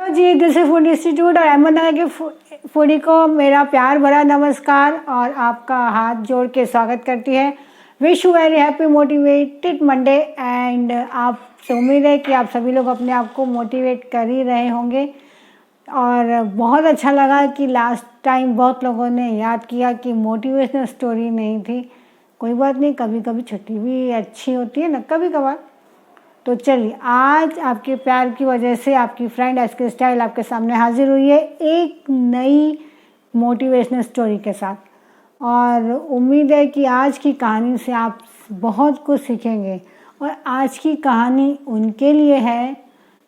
तो जी, this is food institute और अहमदनगर के फूडी को मेरा प्यार भरा नमस्कार और आपका हाथ जोड़ के स्वागत करती है। Wish you very happy motivated Monday and आप से उम्मीद है कि आप सभी लोग अपने आप को मोटिवेट कर ही रहे होंगे। और बहुत अच्छा लगा कि लास्ट टाइम बहुत लोगों ने याद किया कि मोटिवेशनल स्टोरी नहीं थी। कोई बात नहीं, कभी कभी छुट्टी भी अच्छी होती है ना, कभी कभार। तो चलिए, आज आपके प्यार की वजह से आपकी फ्रेंड एसके स्टाइल आपके सामने हाजिर हुई है एक नई मोटिवेशनल स्टोरी के साथ। और उम्मीद है कि आज की कहानी से आप बहुत कुछ सीखेंगे। और आज की कहानी उनके लिए है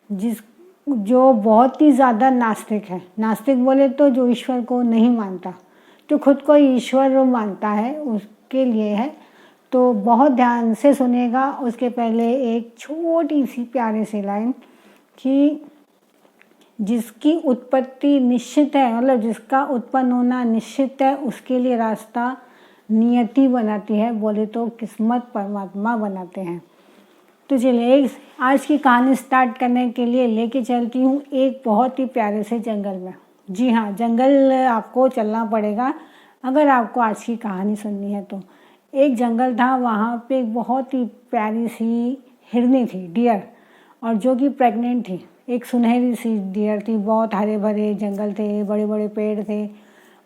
जो बहुत ही ज़्यादा नास्तिक है। नास्तिक बोले तो जो ईश्वर को नहीं मानता, जो खुद को ईश्वर मानता है, उसके लिए है। तो बहुत ध्यान से सुनिएगा। उसके पहले एक छोटी सी प्यारी सी लाइन कि जिसकी उत्पत्ति निश्चित है, मतलब जिसका उत्पन्न होना निश्चित है, उसके लिए रास्ता नियति बनाती है, बोले तो किस्मत परमात्मा बनाते हैं। तो चलिए, आज की कहानी स्टार्ट करने के लिए लेके चलती हूँ एक बहुत ही प्यारे से जंगल में। जी हाँ, जंगल आपको चलना पड़ेगा अगर आपको आज की कहानी सुननी है। तो एक जंगल था, वहाँ पे एक बहुत ही प्यारी सी हिरनी थी, डियर, और जो कि प्रेग्नेंट थी। एक सुनहरी सी डियर थी। बहुत हरे भरे जंगल थे, बड़े बड़े पेड़ थे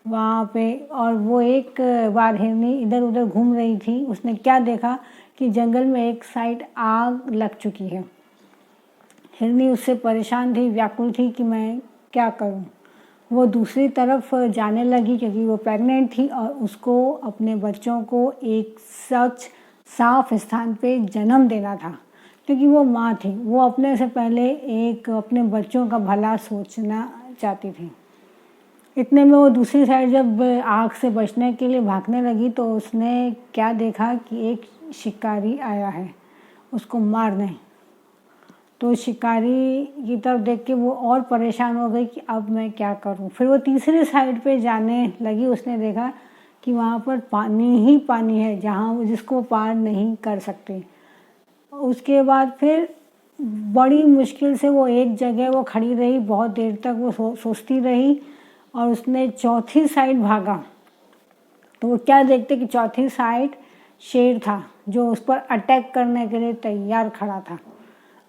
वहाँ पे। और वो एक बार हिरनी इधर उधर घूम रही थी। उसने क्या देखा कि जंगल में एक साइड आग लग चुकी है। हिरनी उससे परेशान थी, व्याकुल थी कि मैं क्या करूं। वो दूसरी तरफ जाने लगी क्योंकि वो प्रेग्नेंट थी और उसको अपने बच्चों को एक सच साफ स्थान पे जन्म देना था, क्योंकि वो माँ थी। वो अपने से पहले एक अपने बच्चों का भला सोचना चाहती थी। इतने में वो दूसरी साइड जब आग से बचने के लिए भागने लगी तो उसने क्या देखा कि एक शिकारी आया है उसको मारने। तो शिकारी की तरफ देख के वो और परेशान हो गई कि अब मैं क्या करूं। फिर वो तीसरी साइड पे जाने लगी। उसने देखा कि वहाँ पर पानी ही पानी है, जहाँ जिसको पार नहीं कर सकते। उसके बाद फिर बड़ी मुश्किल से वो एक जगह वो खड़ी रही। बहुत देर तक वो सोचती रही और उसने चौथी साइड भागा तो वो क्या देखते कि चौथी साइड शेर था जो उस पर अटैक करने के लिए तैयार खड़ा था।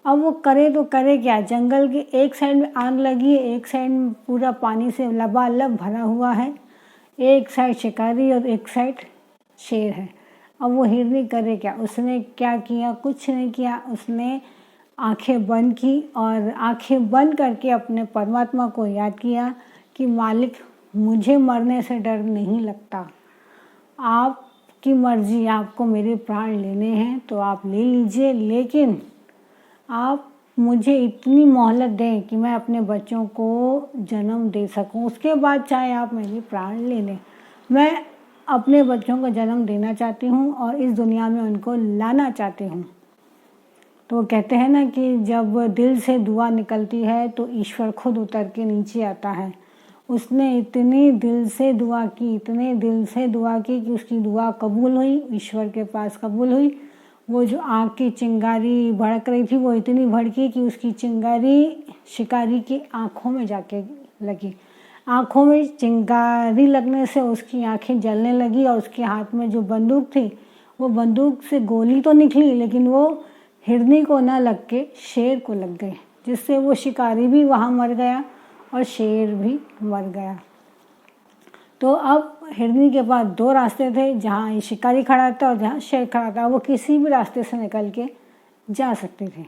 अब वो करे तो करे क्या, जंगल की एक साइड में आग लगी है, एक साइड में पूरा पानी से लबालब भरा हुआ है, एक साइड शिकारी और एक साइड शेर है। अब वो हिरनी करे क्या। उसने क्या किया, कुछ नहीं किया। उसने आंखें बंद की और आंखें बंद करके अपने परमात्मा को याद किया कि मालिक, मुझे मरने से डर नहीं लगता। आपकी मर्जी, आपको मेरे प्राण लेने हैं तो आप ले लीजिए, लेकिन आप मुझे इतनी मोहलत दें कि मैं अपने बच्चों को जन्म दे सकूं। उसके बाद चाहे आप मेरे प्राण ले लें, मैं अपने बच्चों को जन्म देना चाहती हूं और इस दुनिया में उनको लाना चाहती हूं। तो वो कहते हैं ना कि जब दिल से दुआ निकलती है तो ईश्वर खुद उतर के नीचे आता है। उसने इतने दिल से दुआ की, इतने दिल से दुआ की कि उसकी दुआ कबूल हुई, ईश्वर के पास कबूल हुई। वो जो आग की चिंगारी भड़क रही थी वो इतनी भड़की कि उसकी चिंगारी शिकारी की आँखों में जाके लगी। आँखों में चिंगारी लगने से उसकी आँखें जलने लगी और उसके हाथ में जो बंदूक थी, वो बंदूक से गोली तो निकली लेकिन वो हिरनी को ना लग के शेर को लग गई, जिससे वो शिकारी भी वहाँ मर गया और शेर भी मर गया। तो अब हिरनी के पास दो रास्ते थे, जहाँ शिकारी खड़ा था और जहाँ शेर खड़ा था। वो किसी भी रास्ते से निकल के जा सकते थे।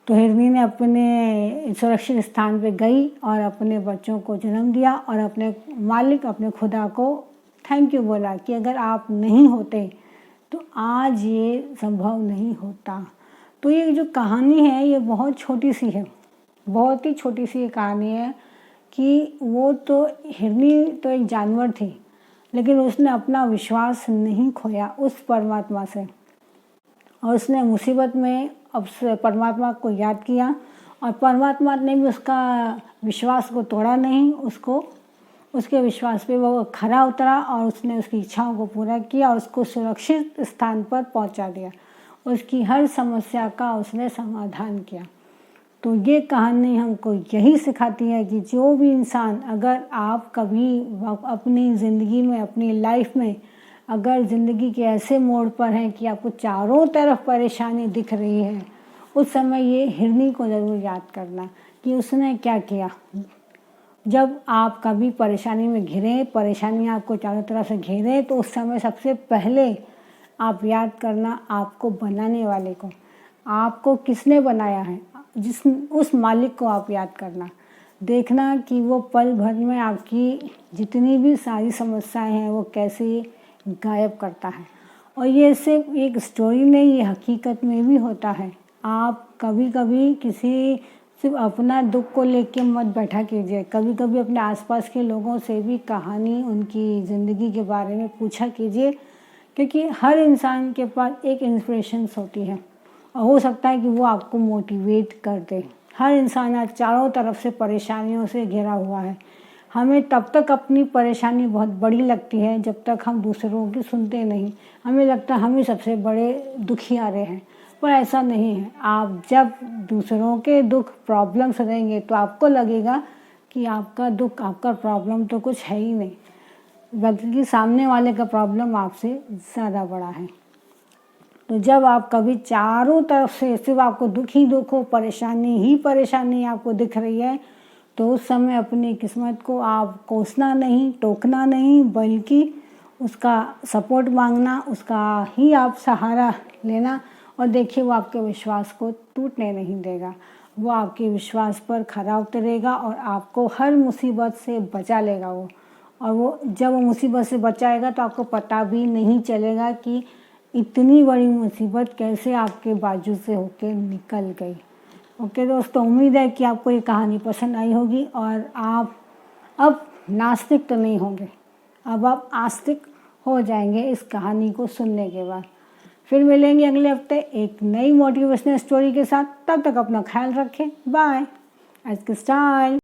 तो हिरनी ने अपने सुरक्षित स्थान पे गई और अपने बच्चों को जन्म दिया और अपने मालिक, अपने खुदा को थैंक यू बोला कि अगर आप नहीं होते तो आज ये संभव नहीं होता। तो ये जो कहानी है ये बहुत छोटी सी है, बहुत ही छोटी सी कहानी है कि वो तो हिरनी तो एक जानवर थी, लेकिन उसने अपना विश्वास नहीं खोया उस परमात्मा से। और उसने मुसीबत में अब परमात्मा को याद किया और परमात्मा ने भी उसका विश्वास को तोड़ा नहीं। उसको उसके विश्वास पे वो खरा उतरा और उसने उसकी इच्छाओं को पूरा किया और उसको सुरक्षित स्थान पर पहुंचा दिया। उसकी हर समस्या का उसने समाधान किया। तो ये कहानी हमको यही सिखाती है कि जो भी इंसान, अगर आप कभी अपनी ज़िंदगी में, अपनी लाइफ में अगर ज़िंदगी के ऐसे मोड़ पर हैं कि आपको चारों तरफ परेशानी दिख रही है, उस समय ये हिरनी को ज़रूर याद करना कि उसने क्या किया। जब आप कभी परेशानी में घिरे, परेशानी आपको चारों तरफ से घेरे, तो उस समय सबसे पहले आप याद करना आपको बनाने वाले को, आपको किसने बनाया है, उस मालिक को आप याद करना। देखना कि वो पल भर में आपकी जितनी भी सारी समस्याएं हैं वो कैसे गायब करता है। और ये सिर्फ एक स्टोरी नहीं, ये हकीकत में भी होता है। आप कभी कभी सिर्फ अपना दुख को लेके मत बैठा कीजिए, कभी कभी अपने आसपास के लोगों से भी कहानी, उनकी ज़िंदगी के बारे में पूछा कीजिए, क्योंकि हर इंसान के पास एक इंस्पिरेशंस होती है और हो सकता है कि वो आपको मोटिवेट कर दे। हर इंसान आज चारों तरफ से परेशानियों से घिरा हुआ है। हमें तब तक अपनी परेशानी बहुत बड़ी लगती है जब तक हम दूसरों की सुनते नहीं। हमें लगता है हम ही सबसे बड़े दुखियारे हैं, पर ऐसा नहीं है। आप जब दूसरों के दुख, प्रॉब्लम सुनेंगे तो आपको लगेगा कि आपका दुख, आपका प्रॉब्लम तो कुछ है ही नहीं, बल्कि सामने वाले का प्रॉब्लम आपसे ज़्यादा बड़ा है। तो जब आप कभी चारों तरफ से सिर्फ आपको दुख ही दुख हो, परेशानी ही परेशानी आपको दिख रही है, तो उस समय अपनी किस्मत को आप कोसना नहीं, टोकना नहीं, बल्कि उसका सपोर्ट मांगना, उसका ही आप सहारा लेना। और देखिए वो आपके विश्वास को टूटने नहीं देगा, वो आपके विश्वास पर खरा उतरेगा और आपको हर मुसीबत से बचा लेगा वो। और वो जब वो मुसीबत से बचाएगा तो आपको पता भी नहीं चलेगा कि इतनी बड़ी मुसीबत कैसे आपके बाजू से होके निकल गई। ओके दोस्तों, उम्मीद है कि आपको ये कहानी पसंद आई होगी और आप अब नास्तिक तो नहीं होंगे, अब आप आस्तिक हो जाएंगे इस कहानी को सुनने के बाद। फिर मिलेंगे अगले हफ्ते एक नई मोटिवेशनल स्टोरी के साथ। तब तक अपना ख्याल रखें। बाय। आज के स्टाइल।